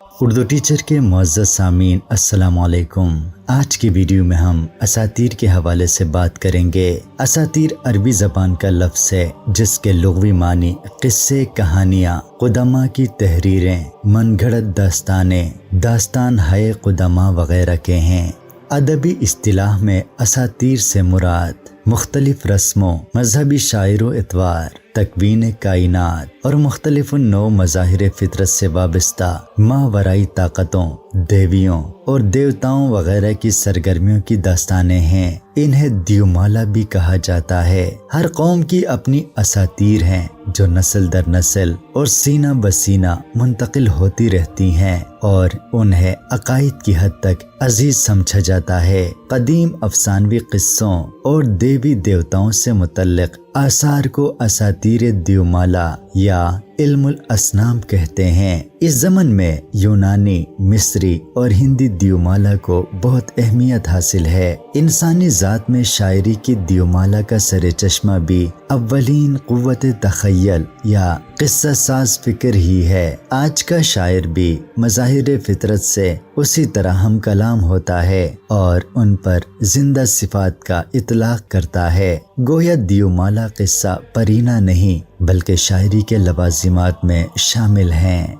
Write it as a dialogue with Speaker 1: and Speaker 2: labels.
Speaker 1: Urdu teacher کے معزز سامعین السلام علیکم۔ آج کی ویڈیو میں ہم اساطیر کے حوالے سے بات کریں گے۔ اساطیر عربی زبان کا لفظ ہے جس کے لغوی معنی قصے، کہانیاں، قدماء کی تحریریں، من گھڑت داستانیں، داستان ہے قدماء وغیرہ کے ہیں۔ ادبی اصطلاح میں اساطیر سے مراد مختلف رسموں، مذہبی شاعر و اتوار، تکوین کائنات اور مختلف نوع مظاہر فطرت سے وابستہ ماورائی طاقتوں، دیویوں اور دیوتاؤں وغیرہ کی سرگرمیوں کی داستانیں ہیں۔ انہیں دیومالا بھی کہا جاتا ہے۔ ہر قوم کی اپنی اساطیر ہیں جو نسل در نسل اور سینہ بسینہ منتقل ہوتی رہتی ہیں اور انہیں عقائد کی حد تک عزیز سمجھا جاتا ہے۔ قدیم افسانوی قصوں اور دیوی دیوتاؤں سے متعلق آثار کو اساطیر دیومالا یا علم الاسنام کہتے ہیں۔ اس زمن میں یونانی، مصری اور ہندی دیومالا کو بہت اہمیت حاصل ہے۔ انسانی ذات میں شاعری کی دیومالا کا سر چشمہ بھی اولین قوت تخیل یا قصہ ساز فکر ہی ہے۔ آج کا شاعر بھی مظاہر فطرت سے اسی طرح ہم کلام ہوتا ہے اور ان پر زندہ صفات کا اطلاق کرتا ہے۔ گویا دیومالا قصہ پرینہ نہیں بلکہ شاعری کے لوازمات میں شامل ہیں۔